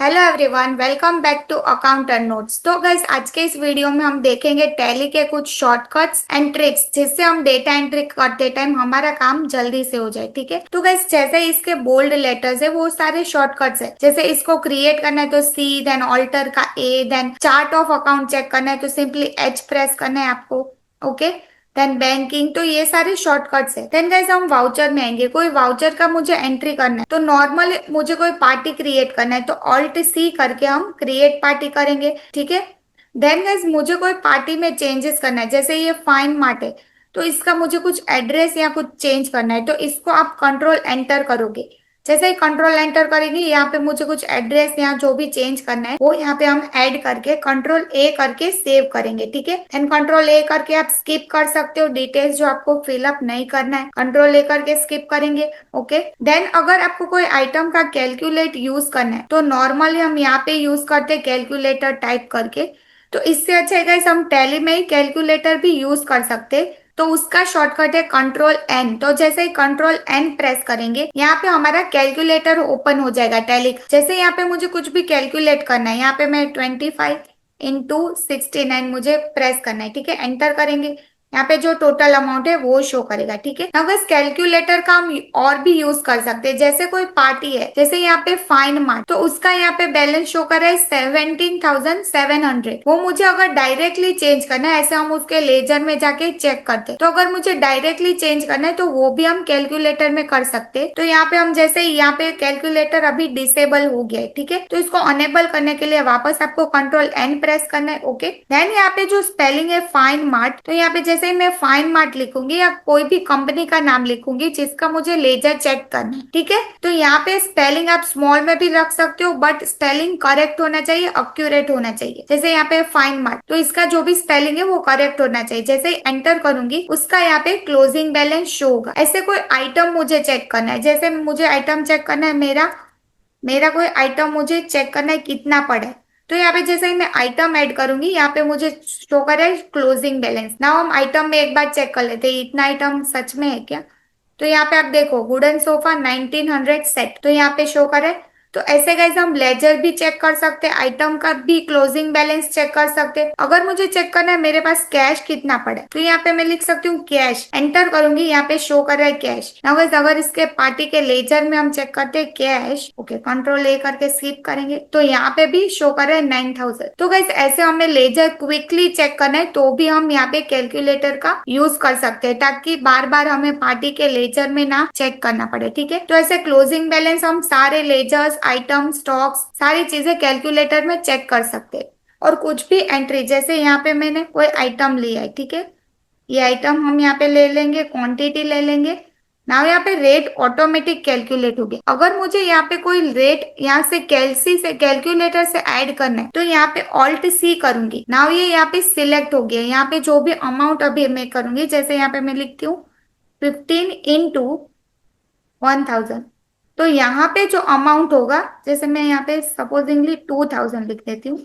Hello everyone, welcome back to accountant notes. तो guys, आज के इस वीडियो में हम देखेंगे टैली के कुछ शॉर्टकट्स एंड ट्रिक्स जिससे हम डेटा एंट्री करते टाइम हमारा काम जल्दी से हो जाए। ठीक है, तो गाइस जैसे इसके बोल्ड लेटर्स है वो सारे शॉर्टकट्स है। जैसे इसको क्रिएट करना है तो सी, देन ऑल्टर का A, then chart of account check करना है तो सिंपली एच प्रेस करना है आपको। ओके, देन बैंकिंग, तो ये सारे शॉर्टकट्स है। देन गाइस हम वाउचर में आएंगे। कोई वाउचर का मुझे एंट्री करना है तो नॉर्मल मुझे कोई पार्टी क्रिएट करना है तो ऑल्ट सी करके हम क्रिएट पार्टी करेंगे। ठीक है, देन गाइस मुझे कोई पार्टी में चेंजेस करना है। जैसे ये फाइन मार्ट है तो इसका मुझे कुछ एड्रेस या कुछ चेंज करना है तो इसको आप कंट्रोल एंटर करोगे। जैसे ही कंट्रोल एंटर करेंगे यहाँ पे मुझे कुछ एड्रेस यहाँ जो भी चेंज करना है वो यहाँ पे हम ऐड करके कंट्रोल ए करके सेव करेंगे। ठीक है, देन कंट्रोल ए करके आप स्किप कर सकते हो डिटेल्स जो आपको फिलअप नहीं करना है, कंट्रोल ए करके स्किप करेंगे। ओके, देन अगर आपको कोई आइटम का कैलकुलेट यूज करना है तो नॉर्मली हम यहाँ पे यूज करते हैं कैलकुलेटर टाइप करके। तो इससे अच्छा है गाइस हम टैली में ही कैलकुलेटर भी यूज कर सकते हैं। तो उसका शॉर्टकट है कंट्रोल एन। तो जैसे ही कंट्रोल एन प्रेस करेंगे यहाँ पे हमारा कैलकुलेटर ओपन हो जाएगा टैली। जैसे यहाँ पे मुझे कुछ भी कैलकुलेट करना है, यहाँ पे मैं 25 × 69 मुझे प्रेस करना है। ठीक है, एंटर करेंगे, यहाँ पे जो टोटल अमाउंट है वो शो करेगा। ठीक है, अब इस कैलकुलेटर का हम और भी यूज कर सकते हैं। जैसे कोई पार्टी है, जैसे यहाँ पे फाइन मार्ट, तो उसका यहाँ पे बैलेंस शो कर रहा है 17,700। वो मुझे अगर डायरेक्टली चेंज करना है, ऐसे हम उसके लेजर में जाके चेक करते हैं। तो अगर मुझे डायरेक्टली चेंज करना है तो वो भी हम कैलकुलेटर में कर सकते हैं। तो यहाँ पे हम जैसे यहाँ पे कैलकुलेटर अभी डिसेबल हो गया है। ठीक है, तो इसको अनेबल करने के लिए वापस आपको कंट्रोल एन प्रेस करना है। ओके, देन यहाँ पे जो स्पेलिंग है फाइन मार्ट, तो यहाँ पे जैसे मैं फाइन मार्ट लिखूंगी या कोई भी कंपनी का नाम लिखूंगी जिसका मुझे लेजर चेक करना है। ठीक है, तो यहाँ पे स्पेलिंग आप स्मॉल में भी रख सकते हो बट स्पेलिंग करेक्ट होना चाहिए, एक्यूरेट होना चाहिए। जैसे यहाँ पे फाइन मार्ट, तो इसका जो भी स्पेलिंग है वो करेक्ट होना चाहिए। जैसे एंटर करूंगी उसका यहाँ पे क्लोजिंग बैलेंस शो होगा। ऐसे कोई आइटम मुझे चेक करना है, जैसे मुझे आइटम चेक करना है, मेरा मेरा कोई आइटम मुझे चेक करना है कितना पड़ा है। तो यहाँ पे जैसे ही मैं आइटम ऐड करूंगी यहाँ पे मुझे शो कर रहा है क्लोजिंग बैलेंस। नाउ हम आइटम में एक बार चेक कर लेते हैं इतना आइटम सच में है क्या। तो यहाँ पे आप देखो वुडन सोफा 1900 सेट, तो यहाँ पे शो करे। तो ऐसे गाइस हम लेजर भी चेक कर सकते हैं, आइटम का भी क्लोजिंग बैलेंस चेक कर सकते हैं। अगर मुझे चेक करना है मेरे पास कैश कितना पड़ा है तो यहाँ पे मैं लिख सकती हूँ कैश, एंटर करूंगी, यहाँ पे शो कर रहा है कैश। नाउ गाइस अगर इसके पार्टी के लेजर में हम चेक करते हैं कैश, ओके कंट्रोल ए करके स्किप करेंगे तो यहाँ पे भी शो कर रहा है 9000। तो गाइस ऐसे हमें लेजर क्विकली चेक करना है तो भी हम यहाँ पे कैलकुलेटर का यूज कर सकते हैं ताकि बार बार हमें पार्टी के लेजर में ना चेक करना पड़े। ठीक है, तो ऐसे क्लोजिंग बैलेंस हम सारे लेजर्स, आइटम, स्टॉक्स, सारी चीजें कैलकुलेटर में चेक कर सकते हैं। और कुछ भी एंट्री, जैसे यहाँ पे मैंने कोई आइटम लिया है, ठीक है, ये आइटम हम यहाँ पे ले लेंगे, क्वांटिटी ले लेंगे। नाउ यहाँ पे रेट ऑटोमेटिक कैलकुलेट हो गया। अगर मुझे यहाँ पे कोई रेट यहाँ से कैलसी से कैलकुलेटर से ऐड करना है तो यहाँ पे ऑल्ट सी करूंगी। नाउ ये यहाँ पे सिलेक्ट हो गया। यहाँ पे जो भी अमाउंट अभी मैं करूंगी, जैसे यहाँ पे मैं लिखती हूँ 15 × 1000, तो यहाँ पे जो अमाउंट होगा, जैसे मैं यहाँ पे सपोजिंगली 2000 लिख देती हूँ,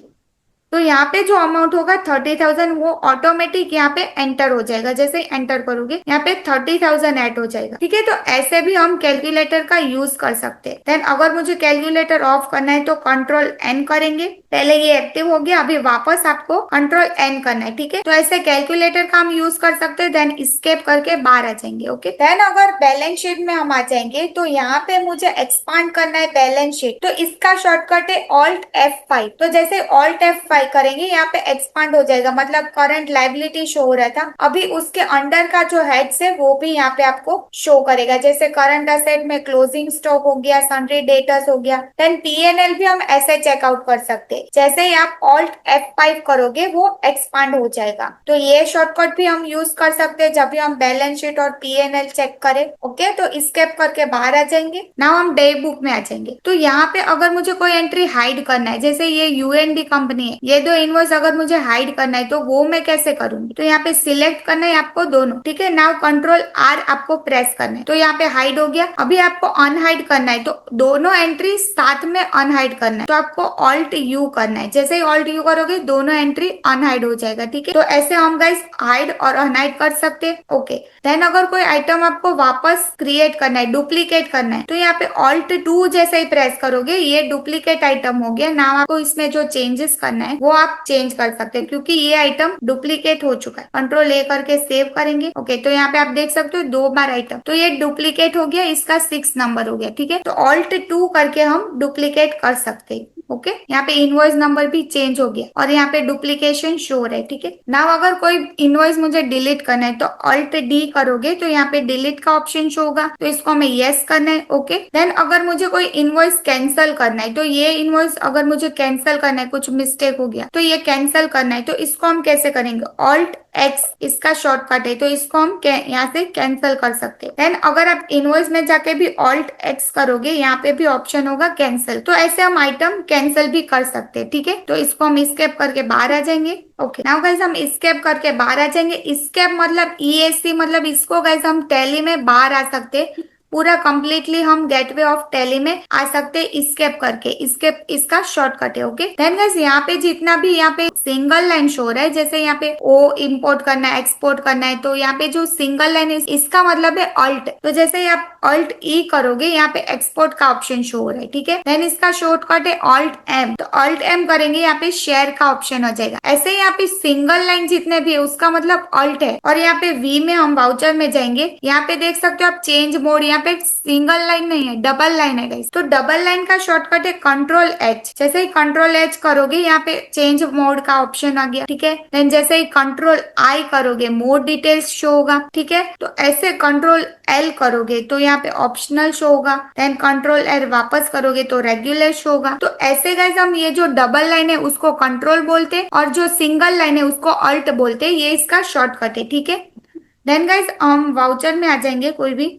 तो यहाँ पे जो अमाउंट होगा 30,000 वो ऑटोमेटिक यहाँ पे एंटर हो जाएगा। जैसे ही एंटर करोगे यहाँ पे 30,000 ऐड हो जाएगा। ठीक है, तो ऐसे भी हम कैलकुलेटर का यूज कर सकते हैं। देन अगर मुझे कैलकुलेटर ऑफ करना है तो कंट्रोल एन करेंगे। पहले ये एक्टिव हो गया, अभी वापस आपको कंट्रोल एन करना है। ठीक है, तो ऐसे कैलकुलेटर का हम यूज कर सकते हैं। देन स्केप करके बाहर आ जाएंगे। ओके, देन अगर बैलेंस शीट में हम आ जाएंगे तो यहाँ पे मुझे एक्सपांड करना है बैलेंस शीट, तो इसका शॉर्टकट है ऑल्ट F5। तो जैसे ऑल्ट F5 करेंगे यहाँ पे एक्सपांड हो जाएगा, मतलब करंट लाइबिलिटी शो हो रहा था, अभी उसके अंडर का जो हेड्स है वो भी यहाँ पे आपको शो करेगा। जैसे करंट असेट में क्लोजिंग स्टॉक हो गया, सन्ड्री डेटर्स हो गया। देन P&L भी हम ऐसे चेकआउट कर सकते हैं। जैसे ही आप ऑल्ट F5 करोगे वो एक्सपांड हो जाएगा। तो ये शॉर्टकट भी हम यूज कर सकते हैं जब भी हम बैलेंस शीट और P&L चेक करें। ओके, तो स्केप करके बाहर आ जाएंगे। नाउ हम डे बुक में आ जाएंगे। तो यहाँ पे अगर मुझे कोई एंट्री हाइड करना है, जैसे ये UND कंपनी है, ये दो इनवॉइस अगर मुझे हाइड करना है तो वो मैं कैसे करूंगी, तो यहाँ पे सिलेक्ट करना है आपको दोनों, ठीक है। नाउ कंट्रोल आर आपको प्रेस करना है, तो यहाँ पे हाइड हो गया। अभी आपको अनहाइड करना है, तो दोनों एंट्री साथ में अनहाइड करना है, तो आपको ऑल्ट यू करना है। जैसे ही ऑल्ट यू करोगे दोनों एंट्री अनहाइड हो जाएगा, ठीक है। तो ऐसे हम गाइस हाइड और अनहाइड कर सकते हैं। ओके, देन अगर कोई आइटम आपको वापस क्रिएट करना है, डुप्लीकेट करना है, तो यहाँ पे ऑल्ट टू जैसे ही प्रेस करोगे ये डुप्लीकेट आइटम हो गया। नाम आपको इसमें जो चेंजेस करना है वो आप चेंज कर सकते हैं, क्योंकि ये आइटम डुप्लीकेट हो चुका है। कंट्रोल ए करके सेव करेंगे। ओके, तो यहाँ पे आप देख सकते हो 2 बार आइटम, तो ये डुप्लीकेट हो गया, इसका 6 नंबर हो गया, ठीक है। तो ऑल्ट टू करके हम डुप्लीकेट कर सकते हैं। ओके, यहाँ पे इनवॉइस नंबर भी चेंज हो गया और यहाँ पे डुप्लीकेशन शो हो रहा है, ठीक है। नाउ अगर कोई इनवॉइस मुझे डिलीट करना है तो ऑल्ट डी करोगे तो यहाँ पे डिलीट का ऑप्शन शो होगा, तो इसको हमें यस करना है। ओके, देन अगर मुझे कोई इनवॉइस कैंसिल करना है, तो ये इनवॉइस अगर मुझे कैंसिल करना है, कुछ मिस्टेक हो गया तो ये कैंसिल करना है, तो इसको हम कैसे करेंगे, ऑल्ट एक्स इसका शॉर्टकट है, तो इसको हम यहाँ से कैंसिल कर सकते हैं। देन अगर आप इनवॉइस में जाके भी ऑल्ट एक्स करोगे यहाँ पे भी ऑप्शन होगा कैंसिल, तो ऐसे हम आइटम कैंसिल भी कर सकते हैं, ठीक है। तो इसको हम स्केप करके बाहर आ जाएंगे। ओके, नाउ गाइस हम स्केप करके बाहर आ जाएंगे। स्केप मतलब ESC, मतलब इसको गाइस हम टैली में बाहर आ सकते हैं, पूरा कंप्लीटली हम गेटवे ऑफ टैली में आ सकते हैं स्केप करके। स्केप इसका शॉर्टकट है। ओके, देन गाइस यहाँ पे जितना भी यहाँ पे सिंगल लाइन शो रहा है, जैसे यहाँ पे ओ इंपोर्ट करना है, एक्सपोर्ट करना है, तो यहाँ पे जो सिंगल लाइन है इसका मतलब है अल्ट। तो जैसे ही आप अल्ट ई करोगे यहाँ पे एक्सपोर्ट का ऑप्शन शो हो रहा है, ठीक है। देन इसका शॉर्टकट है अल्ट एम, तो अल्ट एम करेंगे यहाँ पे शेयर का ऑप्शन हो जाएगा। ऐसे यहाँ पे सिंगल लाइन जितने भी है उसका मतलब अल्ट है। और यहाँ पे वी में हम वाउचर में जाएंगे, यहाँ पे देख सकते हो आप चेंज मोड, यहाँ पे सिंगल लाइन नहीं है डबल लाइन है गाइस, तो डबल लाइन का शॉर्टकट है कंट्रोल एच। जैसे ही कंट्रोल एच करोगे यहाँ पे चेंज मोड का ऑप्शन आ गया, ठीक है। देन जैसे ही कंट्रोल आई करोगे मोड डिटेल्स शो होगा, ठीक है। तो ऐसे कंट्रोल एल करोगे तो यहाँ पे ऑप्शनल शो होगा। देन कंट्रोल एल वापस करोगे तो रेगुलर शो होगा। तो ऐसे गाइस हम ये जो डबल लाइन है उसको कंट्रोल बोलते हैं और जो सिंगल लाइन है उसको अल्ट बोलते हैं, ये इसका शॉर्टकट है, ठीक है। देन गाइस हम वाउचर में आ जाएंगे कोई भी।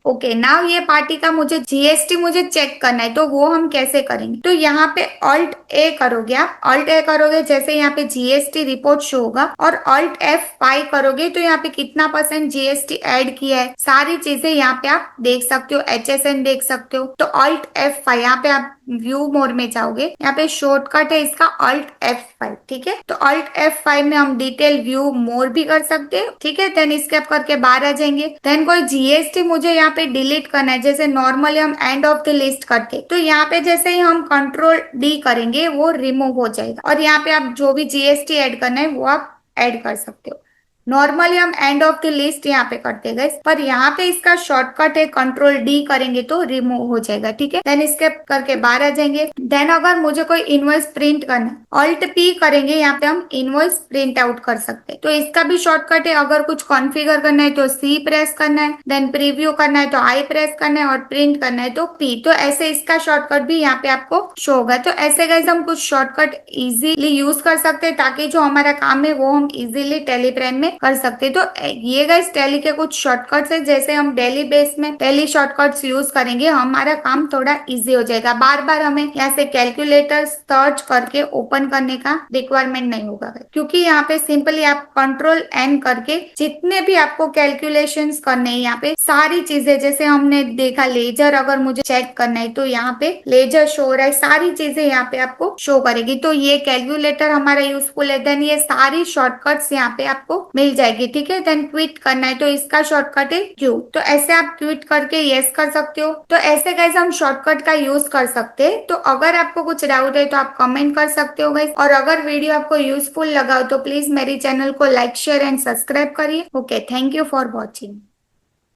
ओके, नाउ ये पार्टी का मुझे GST मुझे चेक करना है, तो वो हम कैसे करेंगे, तो यहाँ पे ऑल्ट ए करोगे। आप ऑल्ट ए करोगे जैसे यहाँ पे GST रिपोर्ट शो होगा, और ऑल्ट F5 करोगे तो यहाँ पे कितना % GST ऐड किया है सारी चीजें यहाँ पे आप देख सकते हो, HSN देख सकते हो। तो ऑल्ट F5 यहाँ पे आप व्यू मोड में जाओगे, यहाँ पे शॉर्टकट है इसका ऑल्ट F5, ठीक है। तो ऑल्ट F5 में हम डिटेल व्यू मोर भी कर सकते हैं, ठीक है। देन स्केप करके बाहर आ जाएंगे। देन कोई GST मुझे यहाँ पे डिलीट करना है, जैसे नॉर्मली हम एंड ऑफ द लिस्ट करते, तो यहाँ पे जैसे ही हम कंट्रोल डी करेंगे वो रिमूव हो जाएगा, और यहाँ पे आप जो भी GST ऐड करना है वो आप ऐड कर सकते हो। नॉर्मली हम एंड ऑफ द लिस्ट यहाँ पे करते हैं, पर यहाँ पे इसका शॉर्टकट है कंट्रोल डी करेंगे तो रिमूव हो जाएगा, ठीक है। देन स्केप करके बाहर आ जाएंगे। देन अगर मुझे कोई इनवॉइस प्रिंट करना है, ऑल्ट पी करेंगे, यहाँ पे हम इनवॉइस प्रिंट आउट कर सकते हैं, तो इसका भी शॉर्टकट है। अगर कुछ कॉन्फ़िगर करना है तो C प्रेस करना है, देन प्रीव्यू करना है तो I प्रेस करना है, और प्रिंट करना है तो P। तो ऐसे इसका शॉर्टकट भी यहाँ पे आपको शो होगा। तो ऐसे गाइस हम कुछ शॉर्टकट इजीली यूज कर सकते हैं, ताकि जो हमारा काम है वो हम इजीली टेलीप्रेन में कर सकते। तो ये गाइस टैली के कुछ शॉर्टकट्स है, जैसे हम डेली बेस में टैली शॉर्टकट्स यूज करेंगे हमारा काम थोड़ा इजी हो जाएगा। बार बार हमें यहाँ से कैलकुलेटर सर्च करके ओपन करने का रिक्वायरमेंट नहीं होगा, क्योंकि यहाँ पे सिंपली आप कंट्रोल एन करके जितने भी आपको कैलकुलेशंस करने हैं, यहाँ पे सारी चीजें, जैसे हमने देखा लेजर अगर मुझे चेक करना है तो यहाँ पे लेजर शो हो रहा है, सारी चीजें यहाँ पे आपको शो करेगी। तो ये कैलकुलेटर हमारा यूजफुल है। देन ये सारी शॉर्टकट्स यहाँ पे आपको मिल जाएगी, ठीक है। देन क्विट करना है तो इसका शॉर्टकट है क्यू, तो ऐसे आप क्विट करके यस कर सकते हो। तो ऐसे गाइस हम शॉर्टकट का यूज कर सकते हैं। तो अगर आपको कुछ डाउट है तो आप कमेंट कर सकते हो गाइस, और अगर वीडियो आपको यूजफुल लगा हो तो प्लीज मेरी चैनल को लाइक शेयर एंड सब्सक्राइब करिए। Okay, thank you for watching.